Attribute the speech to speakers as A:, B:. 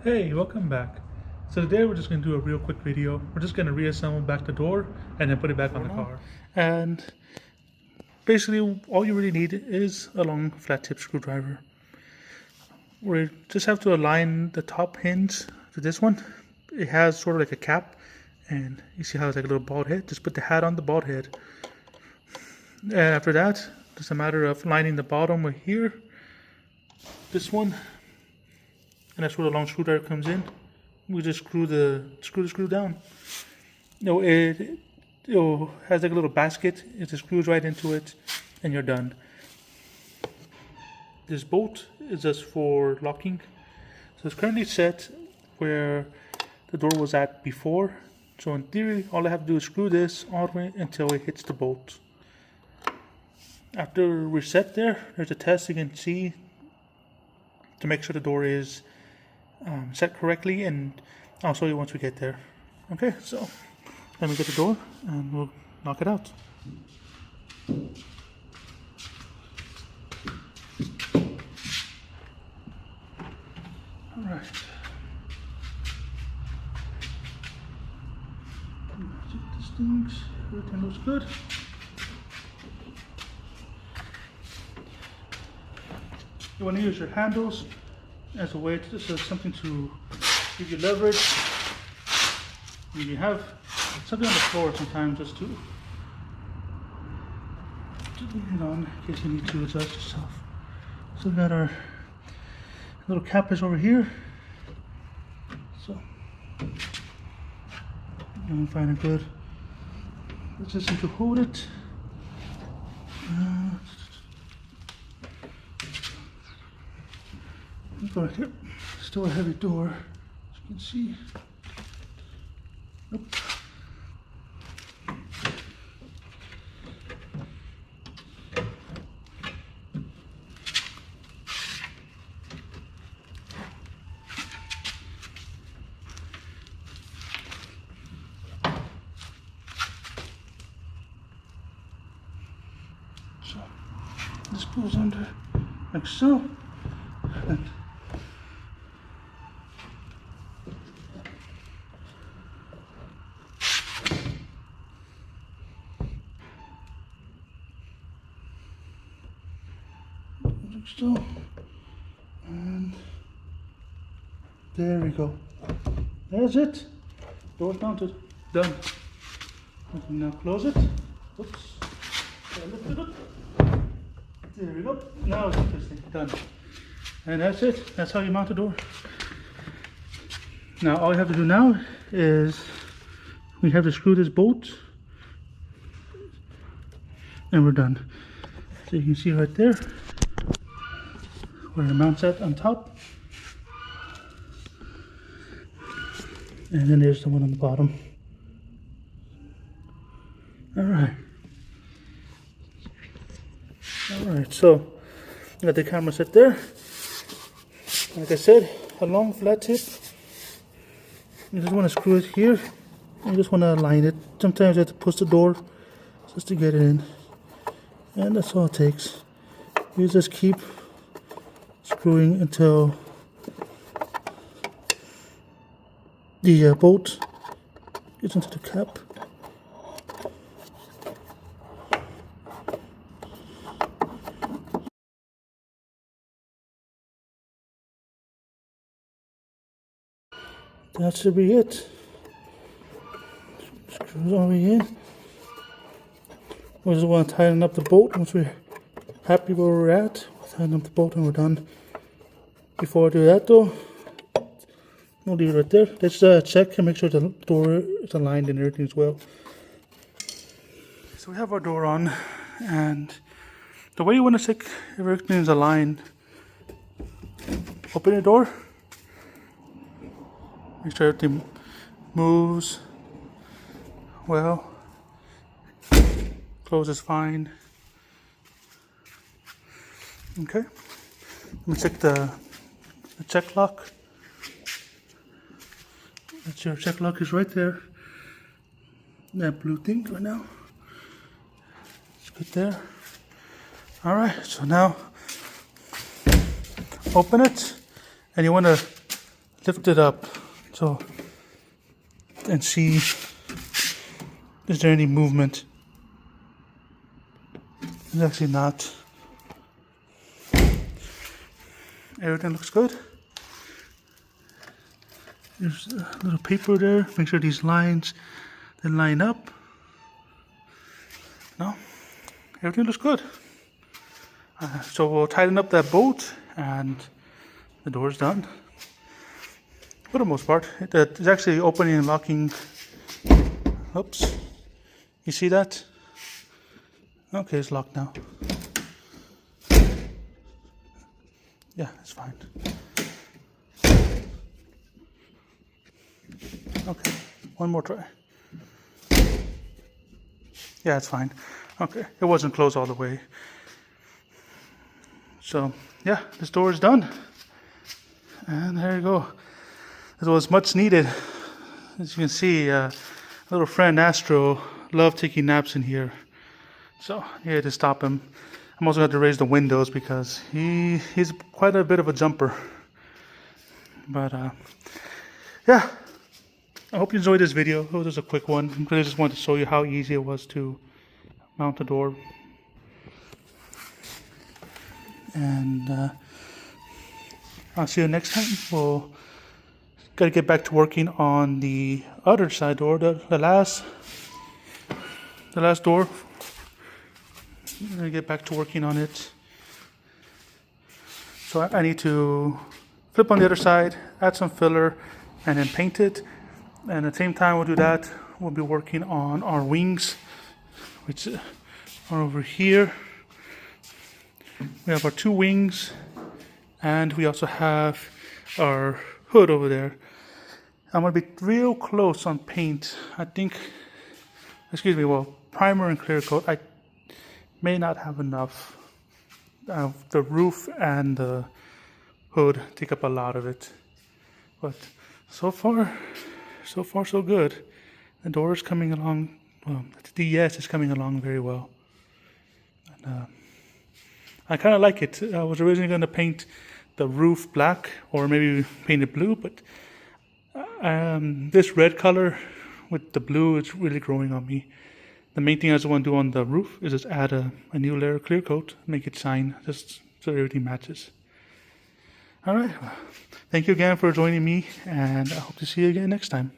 A: Hey, welcome back. So today we're just going to do a real quick video. We're just going to reassemble back the door and then put it back on the car. And basically all you really need is a long flat tip screwdriver. We just have to align the top hinge to this one. It has sort of like a cap, and you see how it's like a little bald head. Just put the hat on the bald head. And after that, it's a matter of lining the bottom right here, this one, and that's where the long screwdriver comes in. We just screw the screw down. It has like a little basket. It just screws right into it, and you're done. This bolt is just for locking. So it's currently set where the door was at before. So in theory, all I have to do is screw this all the way until it hits the bolt. After we're set there, there's a test you can see to make sure the door is set correctly, and I'll show you once we get there. Okay, so let me get the door and we'll knock it out. All right. Check these things. Everything looks good. You want to use your handles as a way to, this is something to give you leverage. When you have something on the floor sometimes, just to lean it on in case you need to adjust yourself. So we got our little cap is over here. So I'm finding good. Let's just need to hold it. Right here, still a heavy door, as you can see. Nope. So this goes under like so, and so, and there we go. That's it. Door mounted. Done. We can now close it. Oops. I lifted it. There we go. Now it's interesting. Done. And that's it. That's how you mount a door. Now all you have to do now is we have to screw this bolt, and we're done. So you can see right there where it mounts at on top, and then there's the one on the bottom. Alright, so I got the camera set there. Like I said, a long flat tip. You just want to screw it here, and you just want to align it. Sometimes you have to push the door just to get it in, and that's all it takes. You just keep screwing until the bolt gets into the cap. That should be it. Screws all the way in. We just want to tighten up the bolt. Once we're happy where we're at, we'll tighten up the bolt and we're done. Before I do that though, we'll leave it right there. Let's check and make sure the door is aligned and everything as well. So we have our door on, and the way you want to check if everything is aligned, open the door, make sure everything moves well, close is fine. Okay, let me check the check lock. That's your check lock is right there. That blue thing right now. It's good there. Alright, so now open it, and you want to lift it up so and see, is there any movement? There's actually not. Everything looks good. There's a little paper there. Make sure these lines, they line up. No, everything looks good. So we'll tighten up that bolt and the door's done. For the most part, it's actually opening and locking. Oops, you see that? Okay, it's locked now. Yeah, it's fine. Okay, one more try. Yeah, it's fine. Okay, it wasn't closed all the way. So, yeah, this door is done. And there you go. It was much needed. As you can see, little friend Astro loved taking naps in here. So, yeah, to stop him. I'm also going to raise the windows because he's quite a bit of a jumper. But, yeah. I hope you enjoyed this video. It was just a quick one. I just wanted to show you how easy it was to mount the door. And I'll see you next time. We'll gotta get back to working on the other side door, the last door. I'm gonna get back to working on it. So I need to flip on the other side, add some filler, and then paint it. And at the same time we'll do that, we'll be working on our wings, which are over here. We have our two wings, and we also have our hood over there. I'm going to be real close on paint. I think, primer and clear coat. I may not have enough. The roof and the hood take up a lot of it. But so far so good. The door is coming along, well, the DS is coming along very well. And, I kind of like it. I was originally going to paint the roof black or maybe paint it blue, but this red color with the blue is really growing on me. The main thing I just want to do on the roof is just add a new layer of clear coat, make it shine, just so everything matches. Alright, thank you again for joining me, and I hope to see you again next time.